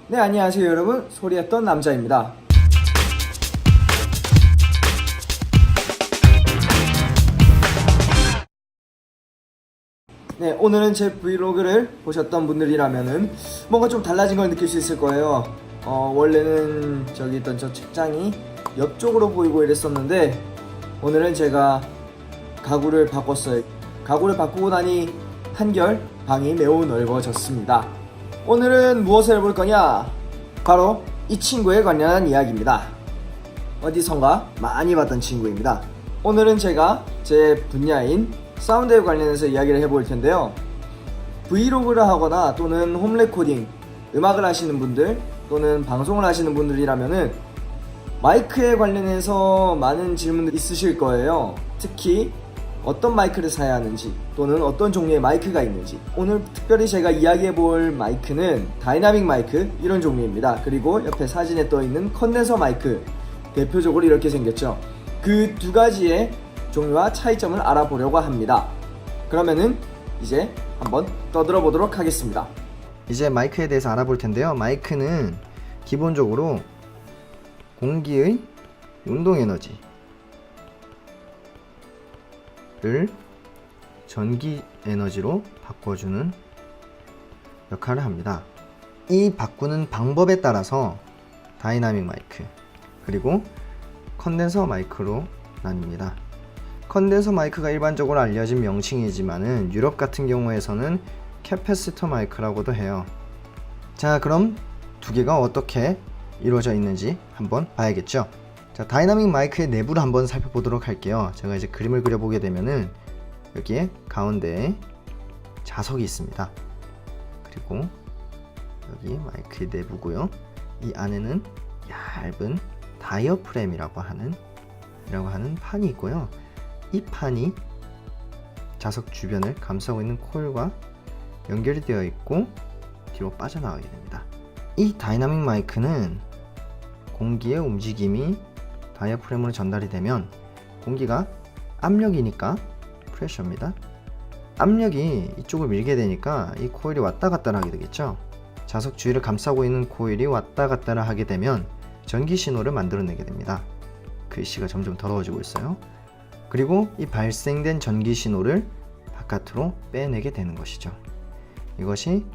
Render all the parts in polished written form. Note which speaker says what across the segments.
Speaker 1: 네, 안녕하세요 여러분. 소리했던 남자입니다. 네, 오늘은 제 브이로그를 보셨던 분들이라면은 뭔가 좀 달라진 걸 느낄 수 있을 거예요. 원래는 저기 있던 저 책장이 옆쪽으로 보이고 이랬었는데 오늘은 제가 가구를 바꿨어요. 가구를 바꾸고 나니 한결 방이 매우 넓어졌습니다. 오늘은 무엇을 해볼 거냐? 바로 이 친구에 관련한 이야기입니다. 어디선가 많이 봤던 친구입니다. 오늘은 제가 제 분야인 사운드에 관련해서 이야기를 해볼 텐데요. 브이로그를 하거나 또는 홈 레코딩, 음악을 하시는 분들 또는 방송을 하시는 분들이라면은 마이크에 관련해서 많은 질문들이 있으실 거예요. 특히 어떤 마이크를 사야 하는지 또는 어떤 종류의 마이크가 있는지. 오늘 특별히 제가 이야기해볼 마이크는 다이나믹 마이크 이런 종류입니다. 그리고 옆에 사진에 떠있는 컨덴서 마이크, 대표적으로 이렇게 생겼죠. 그 두 가지의 종류와 차이점을 알아보려고 합니다. 그러면은 이제 한번 떠들어 보도록 하겠습니다.
Speaker 2: 이제 마이크에 대해서 알아볼 텐데요. 마이크는 기본적으로 공기의 운동 에너지를 전기 에너지로 바꿔주는 역할을 합니다. 이 바꾸는 방법에 따라서 다이나믹 마이크 그리고 컨덴서 마이크로 나뉩니다. 컨덴서 마이크가 일반적으로 알려진 명칭이지만은 유럽 같은 경우에서는 캐패시터 마이크라고도 해요. 자, 그럼 두 개가 어떻게 이루어져 있는지 한번 봐야겠죠. 자, 다이나믹 마이크의 내부를 한번 살펴보도록 할게요. 제가 이제 그림을 그려보게 되면은 여기에 가운데에 자석이 있습니다. 그리고 여기 마이크의 내부고요. 이 안에는 얇은 다이어프램이라고 하는 판이 있고요. 이 판이 자석 주변을 감싸고 있는 코일과 연결이 되어 있고 뒤로 빠져나가게 됩니다. 이 다이나믹 마이크는 공기의 움직임이 다이어프램으로 전달이 되면 공기가 압력이니까 프레셔입니다. 압력이 이쪽을 밀게 되니까 이 코일이 왔다 갔다 하게 되겠죠. 자석 주위를 감싸고 있는 코일이 왔다 갔다 하게 되면 전기 신호를 만들어내게 됩니다. 글씨가 점점 더러워지고 있어요. 그리고 이 발생된 전기 신호를 바깥으로 빼내게 되는 것이죠. 이것이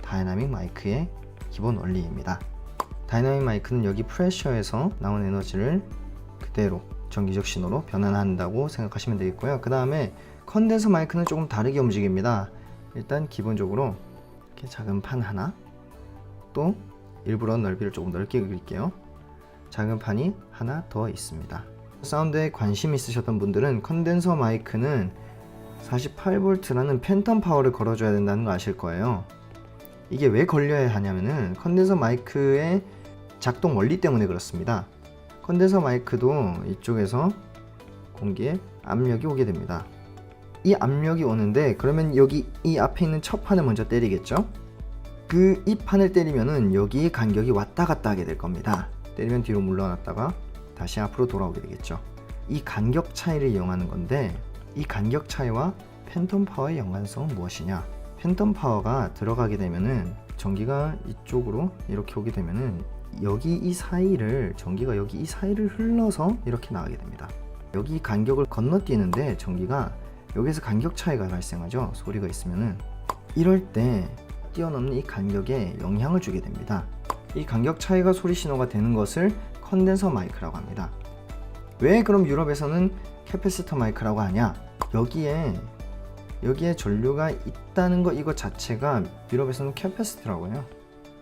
Speaker 2: 다이나믹 마이크의 기본 원리입니다. 다이나믹 마이크는 여기 프레셔에서 나온 에너지를 그대로 전기적 신호로 변환한다고 생각하시면 되겠고요. 그 다음에 컨덴서 마이크는 조금 다르게 움직입니다. 일단 기본적으로 이렇게 작은 판 하나, 또 일부러 넓이를 조금 넓게 그릴게요. 작은 판이 하나 더 있습니다. 사운드에 관심 있으셨던 분들은 컨덴서 마이크는 48V라는 팬텀 파워를 걸어줘야 된다는 거 아실 거예요. 이게 왜 걸려야 하냐면은 컨덴서 마이크의 작동 원리 때문에 그렇습니다. 컨덴서 마이크도 이쪽에서 공기에 압력이 오게 됩니다. 이 압력이 오는데 그러면 여기 이 앞에 있는 첫 판을 먼저 때리겠죠? 이 판을 때리면은 여기 간격이 왔다 갔다 하게 될 겁니다. 때리면 뒤로 물러났다가 다시 앞으로 돌아오게 되겠죠. 이 간격 차이를 이용하는 건데 이 간격 차이와 팬텀 파워의 연관성은 무엇이냐? 팬텀 파워가 들어가게 되면은 전기가 이쪽으로 이렇게 오게 되면은 여기 이 사이를 전기가 여기 이 사이를 흘러서 이렇게 나가게 됩니다. 여기 간격을 건너뛰는데 전기가 여기서 간격 차이가 발생하죠. 소리가 있으면은 이럴 때 뛰어넘는 이 간격에 영향을 주게 됩니다. 이 간격 차이가 소리 신호가 되는 것을 컨덴서 마이크라고 합니다. 왜 그럼 유럽에서는 캐패시터 마이크라고 하냐? 여기에 전류가 있다는 거 이거 자체가 유럽에서는 캐패시터라고 해요.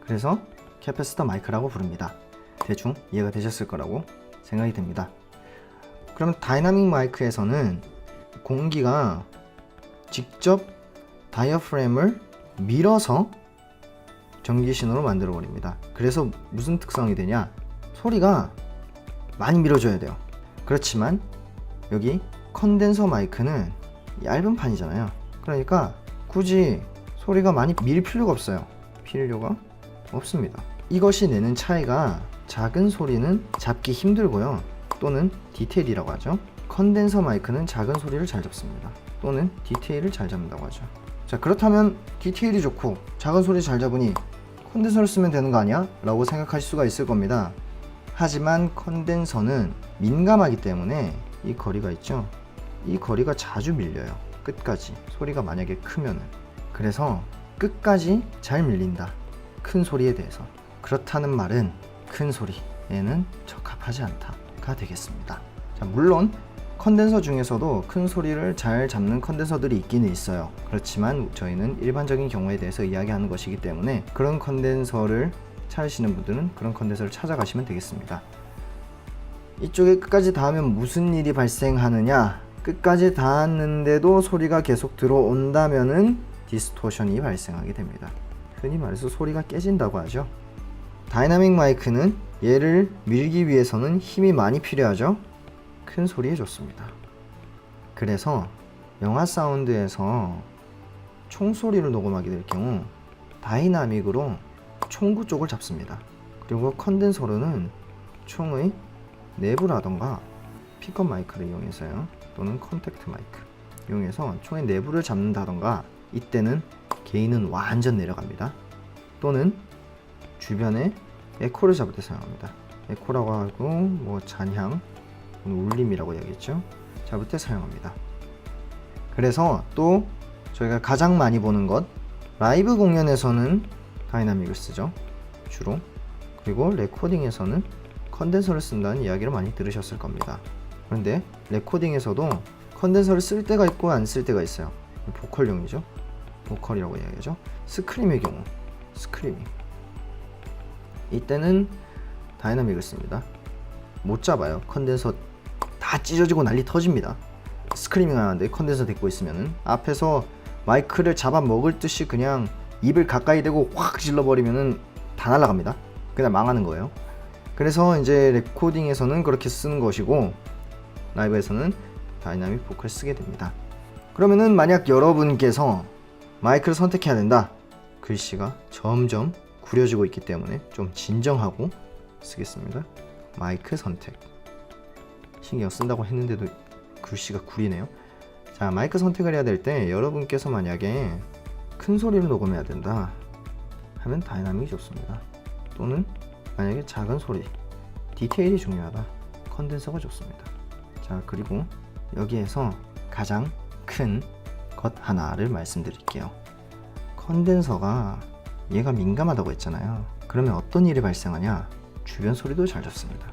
Speaker 2: 그래서 캐패시터 마이크라고 부릅니다. 대충 이해가 되셨을 거라고 생각이 됩니다. 그럼 다이나믹 마이크에서는 공기가 직접 다이어프램을 밀어서 전기 신호로 만들어 버립니다. 그래서 무슨 특성이 되냐? 소리가 많이 밀어줘야 돼요. 그렇지만 여기 컨덴서 마이크는 얇은 판이잖아요. 그러니까 굳이 소리가 많이 밀 필요가 없어요. 필요가 없습니다. 이것이 내는 차이가 작은 소리는 잡기 힘들고요. 또는 디테일이라고 하죠. 컨덴서 마이크는 작은 소리를 잘 잡습니다. 또는 디테일을 잘 잡는다고 하죠. 자, 그렇다면 디테일이 좋고 작은 소리 잘 잡으니 컨덴서를 쓰면 되는 거 아니야? 라고 생각하실 수가 있을 겁니다. 하지만 컨덴서는 민감하기 때문에 이 거리가 있죠? 이 거리가 자주 밀려요. 끝까지. 소리가 만약에 크면은. 그래서 끝까지 잘 밀린다. 큰 소리에 대해서. 그렇다는 말은 큰 소리에는 적합하지 않다가 되겠습니다. 자, 물론 컨덴서 중에서도 큰 소리를 잘 잡는 컨덴서들이 있기는 있어요. 그렇지만 저희는 일반적인 경우에 대해서 이야기하는 것이기 때문에 그런 컨덴서를 찾으시는 분들은 그런 컨덴서를 찾아가시면 되겠습니다. 이쪽에 끝까지 닿으면 무슨 일이 발생하느냐? 끝까지 닿았는데도 소리가 계속 들어온다면은 디스토션이 발생하게 됩니다. 흔히 말해서 소리가 깨진다고 하죠. 다이나믹 마이크는 얘를 밀기 위해서는 힘이 많이 필요하죠. 큰 소리에 좋습니다. 그래서 영화 사운드에서 총소리를 녹음하게 될 경우 다이나믹으로 총구 쪽을 잡습니다. 그리고 컨덴서로는 총의 내부라던가 픽업 마이크를 이용해서요, 또는 컨택트 마이크 이용해서 총의 내부를 잡는다던가, 이때는 게인은 완전 내려갑니다. 또는 주변에 에코를 잡을 때 사용합니다. 에코라고 하고 뭐 잔향, 울림이라고 이야기했죠. 잡을 때 사용합니다. 그래서 또 저희가 가장 많이 보는 것, 라이브 공연에서는 다이나믹을 쓰죠, 주로. 그리고 레코딩에서는 컨덴서를 쓴다는 이야기를 많이 들으셨을 겁니다. 그런데 레코딩에서도 컨덴서를 쓸 때가 있고 안 쓸 때가 있어요. 보컬용이죠. 보컬이라고 이야기하죠. 스크림의 경우, 스크리밍, 이때는 다이나믹을 씁니다. 못 잡아요. 컨덴서 다 찢어지고 난리 터집니다. 스크리밍 하는데 컨덴서 댔고 있으면은 앞에서 마이크를 잡아 먹을 듯이 그냥 입을 가까이 대고 확 질러버리면은 다 날아갑니다. 그냥 망하는 거예요. 그래서 이제 레코딩에서는 그렇게 쓰는 것이고, 라이브에서는 다이나믹 보컬 쓰게 됩니다. 그러면은 만약 여러분께서 마이크를 선택해야 된다, 글씨가 점점 구려지고 있기 때문에 좀 진정하고 쓰겠습니다. 마이크 선택. 신경 쓴다고 했는데도 글씨가 구리네요. 자, 마이크 선택을 해야 될 때 여러분께서 만약에 큰 소리를 녹음해야 된다 하면 다이나믹이 좋습니다. 또는 만약에 작은 소리, 디테일이 중요하다, 컨덴서가 좋습니다. 자, 그리고 여기에서 가장 큰 것 하나를 말씀드릴게요. 컨덴서가 얘가 민감하다고 했잖아요. 그러면 어떤 일이 발생하냐? 주변 소리도 잘 잡습니다.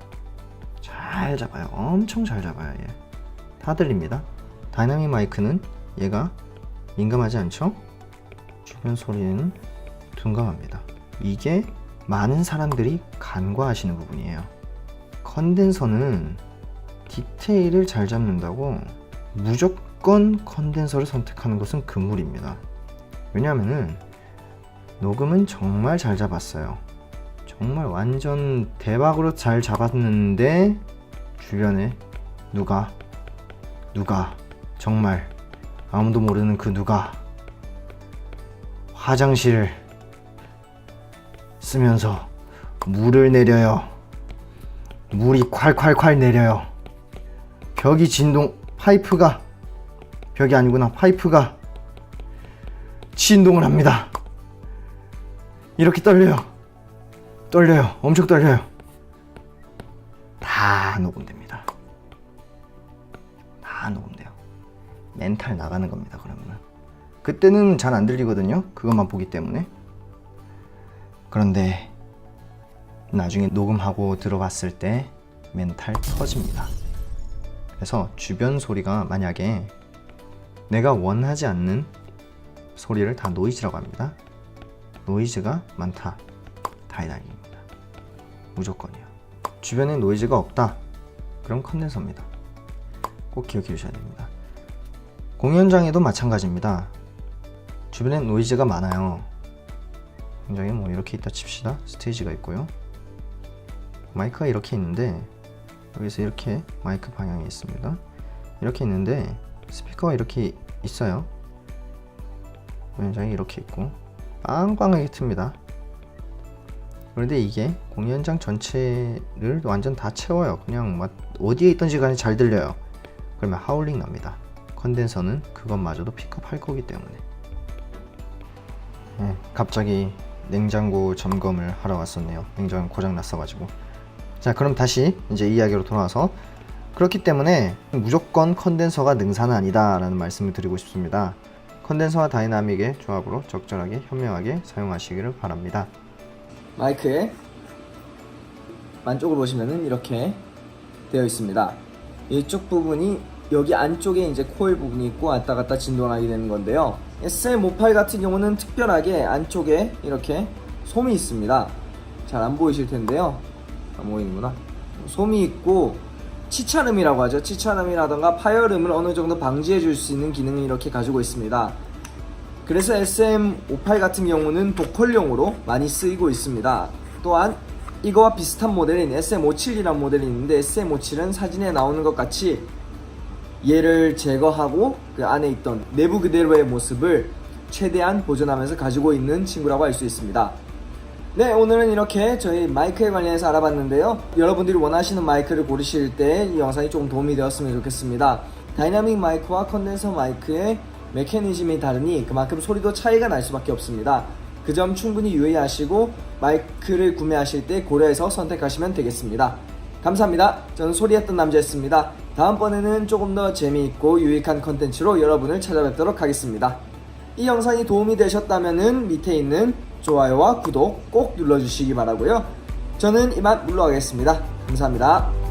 Speaker 2: 잘 잡아요. 엄청 잘 잡아요. 얘. 다 들립니다. 다이나믹 마이크는 얘가 민감하지 않죠? 주변 소리는 둔감합니다. 이게 많은 사람들이 간과하시는 부분이에요. 컨덴서는 디테일을 잘 잡는다고 무조건 컨덴서를 선택하는 것은 금물입니다. 왜냐하면은 녹음은 정말 잘 잡았어요. 정말 완전 대박으로 잘 잡았는데 주변에 누가 정말 아무도 모르는 그 누가 화장실을 쓰면서 물을 내려요. 물이 콸콸콸 내려요. 벽이 진동, 벽이 아니구나, 파이프가 진동을 합니다. 이렇게 떨려요. 엄청 떨려요. 다 녹음됩니다. 다 녹음돼요. 멘탈 나가는 겁니다. 그러면은 그때는 잘 안 들리거든요, 그것만 보기 때문에. 그런데 나중에 녹음하고 들어봤을 때 멘탈 터집니다. 그래서 주변 소리가 만약에 내가 원하지 않는 소리를 다 노이즈라고 합니다. 노이즈가 많다, 다이나믹입니다. 무조건이요. 주변에 노이즈가 없다, 그럼 컨덴서입니다. 꼭 기억해 주셔야 됩니다. 공연장에도 마찬가지입니다. 주변에 노이즈가 많아요. 굉장히 뭐 이렇게 있다 칩시다. 스테이지가 있고요. 마이크가 이렇게 있는데 여기서 이렇게 마이크 방향이 있습니다. 이렇게 있는데 스피커가 이렇게 있어요. 공연장이 이렇게 있고 빵빵하게 틉니다. 그런데 이게 공연장 전체를 완전 다 채워요. 그냥 막 어디에 있던지 간에 잘 들려요. 그러면 하울링 납니다. 컨덴서는 그것마저도 픽업할 거기 때문에. 갑자기 냉장고 점검을 하러 왔었네요. 냉장고 고장 났어가지고. 자, 그럼 다시 이제 이야기로 돌아와서, 그렇기 때문에 무조건 컨덴서가 능사는 아니다 라는 말씀을 드리고 싶습니다. 컨덴서와 다이나믹의 조합으로 적절하게 현명하게 사용하시기를 바랍니다.
Speaker 1: 마이크의 안쪽으로 보시면은 이렇게 되어 있습니다. 이쪽 부분이 여기 안쪽에 이제 코일 부분이 있고 왔다 갔다 진동하게 되는 건데요. SM58 같은 경우는 특별하게 안쪽에 이렇게 솜이 있습니다. 잘 안 보이실 텐데요. 안 보이는구나. 솜이 있고 치차름이라고 하죠. 치차름이라던가 파열음을 어느 정도 방지해 줄 수 있는 기능을 이렇게 가지고 있습니다. 그래서 SM58 같은 경우는 보컬용으로 많이 쓰이고 있습니다. 또한 이거와 비슷한 모델인 SM57이라는 모델이 있는데, SM57은 사진에 나오는 것 같이 얘를 제거하고 그 안에 있던 내부 그대로의 모습을 최대한 보존하면서 가지고 있는 친구라고 할 수 있습니다. 네, 오늘은 이렇게 저희 마이크에 관련해서 알아봤는데요. 여러분들이 원하시는 마이크를 고르실 때 이 영상이 조금 도움이 되었으면 좋겠습니다. 다이나믹 마이크와 컨덴서 마이크의 메커니즘이 다르니 그만큼 소리도 차이가 날 수밖에 없습니다. 그 점 충분히 유의하시고 마이크를 구매하실 때 고려해서 선택하시면 되겠습니다. 감사합니다. 저는 소리했던 남자였습니다. 다음번에는 조금 더 재미있고 유익한 컨텐츠로 여러분을 찾아뵙도록 하겠습니다. 이 영상이 도움이 되셨다면 밑에 있는 좋아요와 구독 꼭 눌러주시기 바라고요. 저는 이만 물러가겠습니다. 감사합니다.